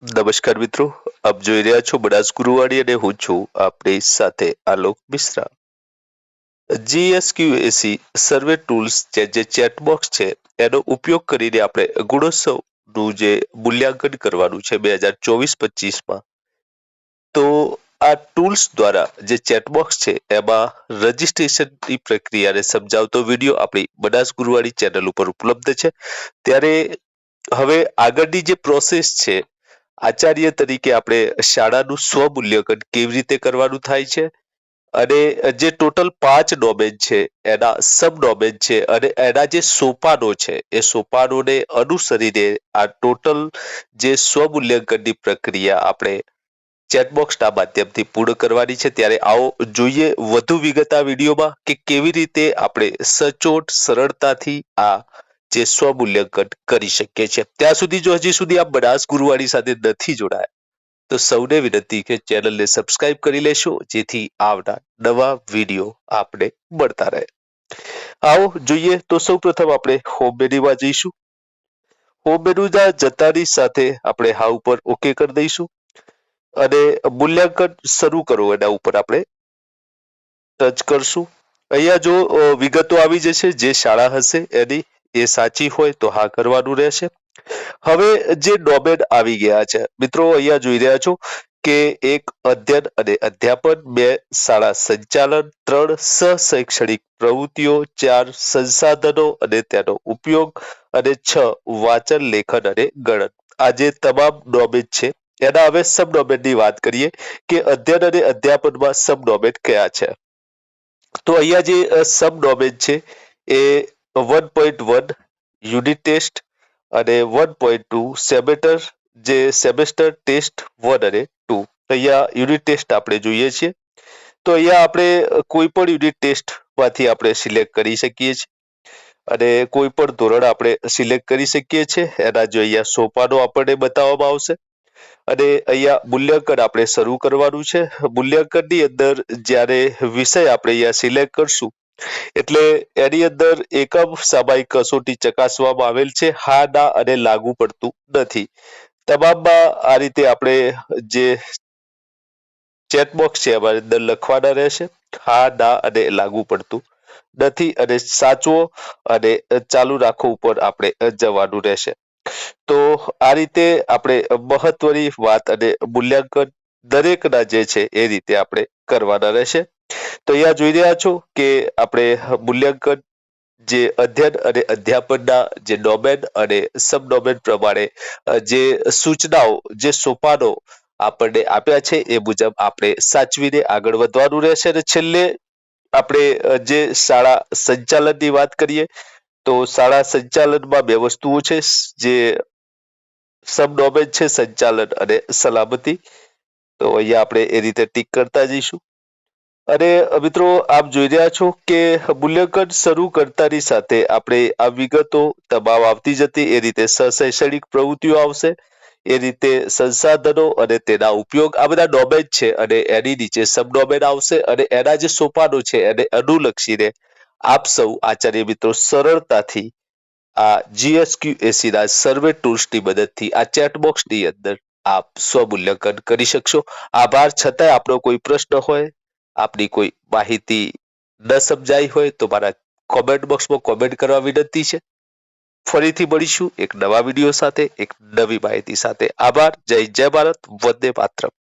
નમસ્કાર મિત્રો, આપ જોઈ રહ્યા છો બનાસ ગુરુવાણી અને હું છું આપની સાથે આલોક મિશ્રા. GSQAC સર્વે ટૂલ્સ જે ચેટબોક્સ છે એનો ઉપયોગ કરીને આપણે ગુણોત્સવનું જે મૂલ્યાંકન કરવાનું છે 2024-25માં. તો આ ટૂલ્સ દ્વારા જે ચેટબોક્સ છે એમાં રજીસ્ટ્રેશનની પ્રક્રિયાને સમજાવતો વિડીયો આપણી બનાસ ગુરુવાણી ચેનલ ઉપર ઉપલબ્ધ છે. ત્યારે હવે આગળની જે પ્રોસેસ છે, આચાર્ય તરીકે આપણે શાળાનું સ્વમૂલ્યાંકન કેવી રીતે કરવાનું થાય છે અને જે ટોટલ 5 ડોમેન છે એના સબ ડોમેન છે અને એના જે સોપાનો છે એ સોપાનોને અનુસરીને આ ટોટલ જે સ્વમૂલ્યાંકનની પ્રક્રિયા આપણે ચેટબોક્સના માધ્યમથી પૂર્ણ કરવાની છે. ત્યારે આવો જોઈએ વધુ વિગત આ વિડીયોમાં કે કેવી રીતે આપણે સચોટ સરળતાથી આ જે સ્વમૂલ્યાંકન કરી શકીએ છીએ. ત્યાં સુધી જો હજી સુધી આપ બનાસ ગુરુવાણી સાથે નથી જોડાયા તો સૌને વિનંતી કે ચેનલને સબસ્ક્રાઇબ કરી લેશો જેથી આવનાર નવા વિડીયો આપને મળતા રહે. આવો જોઈએ તો સૌપ્રથમ આપણે હોમ મેનુમાં જઈશું. હોમ મેનુના જતાની સાથે આપણે હા ઉપર ઓકે કરી દઈશું અને મૂલ્યાંકન શરૂ કરો એના ઉપર આપણે ટચ કરશું. અહીંયા જો વિગતો આવી જશે જે શાળા હશે એની, એ સાચી હોય તો હા કરવાનું રહેશે. હવે જે ડોમેન આવી ગયા છે મિત્રો, અહીંયા જોઈ રહ્યા છો કે 1 અધ્યયન અને અધ્યાપન, 2 શાળા સંચાલન, 3 સહ-શૈક્ષણિક પ્રવૃત્તિઓ, 4 સંસાધનો અને તેનો ઉપયોગ અને 6 વાંચન, લેખન અને ગણન. આ જે તમામ ડોમેન છે એના હવે સબ ડોમેનની વાત કરીએ કે અધ્યયન અને અધ્યાપનમાં સબ ડોમેન કયા છે. તો અહીંયા જે સબ ડોમેન છે એ 1.1 યુનિટ ટેસ્ટ અને 1.2 સેમેસ્ટર, જે સેમેસ્ટર ટેસ્ટ 1 અને 2. અહીંયા યુનિટ ટેસ્ટ આપણે જોઈએ છીએ. તો અહીંયા આપણે કોઈ પણ યુનિટ ટેસ્ટમાંથી આપણે સિલેક્ટ કરી શકીએ છીએ અને કોઈ પણ ધોરણ આપણે સિલેક્ટ કરી શકીએ છીએ. એના જો અહીંયા સોપાનો આપણને બતાવવામાં આવશે અને અહીંયા મૂલ્યાંકન આપણે શરૂ કરવાનું છે. મૂલ્યાંકનની અંદર જ્યારે વિષય આપણે અહીંયા સિલેક્ટ કરશું એટલે એની અંદર એકમ સામાયિક કસોટી ચકાસવામાં આવેલ છે, હા ના અને લાગુ પડતું નથી. તમામમાં આ રીતે આપણે જે ચેટબોક્સ છે એમાં અંદર લખવાના રહેશે, હા ના અને લાગુ પડતું નથી, અને સાચવો અને ચાલુ રાખો ઉપર આપણે જવાનું રહેશે. તો આ રીતે આપણે મહત્વની વાત અને મૂલ્યાંકન દરેકના જે છે એ રીતે આપણે કરવાના રહેશે. તો અહીંયા જોઈ રહ્યા છો કે આપણે મૂલ્યાંકન જે અધ્યયન અને અધ્યાપનના જે ડોમેન અને સબ ડોમેન પ્રમાણે જે સૂચનાઓ, જે સોપાનો આપણને આપ્યા છે એ મુજબ આપણે સાચવીને આગળ વધવાનું રહેશે. અને છેલ્લે આપણે જે શાળા સંચાલનની વાત કરીએ તો શાળા સંચાલનમાં 2 વસ્તુઓ છે, જે સબ ડોમેન છે સંચાલન અને સલામતી. તો અહીંયા આપણે એ રીતે ટીક કરતા જઈશું. અને મિત્રો આપ જોઈ રહ્યા છો કે મૂલ્યાંકન શરૂ કરતાની સાથે આપણે આ વિગતો તમામ આવતી જતી, એ રીતે સહ-શૈક્ષણિક પ્રવૃત્તિઓ આવશે, એ રીતે સંસાધનો અને તેના ઉપયોગ, આ બધા ડોમેન છે અને એની નીચે સબ ડોમેન આવશે અને એના જે સોપાનો છે એને અનુલક્ષીને આપ સૌ આચાર્ય મિત્રો સરળતાથી આ GSQAC ના સર્વે ટૂલ્સની મદદથી આ ચેટબોક્સની અંદર આપ સ્વમૂલ્યાંકન કરી શકશો. આભાર. છતાંય આપણો કોઈ પ્રશ્ન હોય, આપની કોઈ માહિતી ન સમજાઈ હોય તો મારા કોમેન્ટ બોક્સમાં કોમેન્ટ કરવા વિનંતી છે. ફરીથી મળીશું એક નવા વિડીયો સાથે, એક નવી માહિતી સાથે. આભાર. જય ભારત. વંદે માતરમ.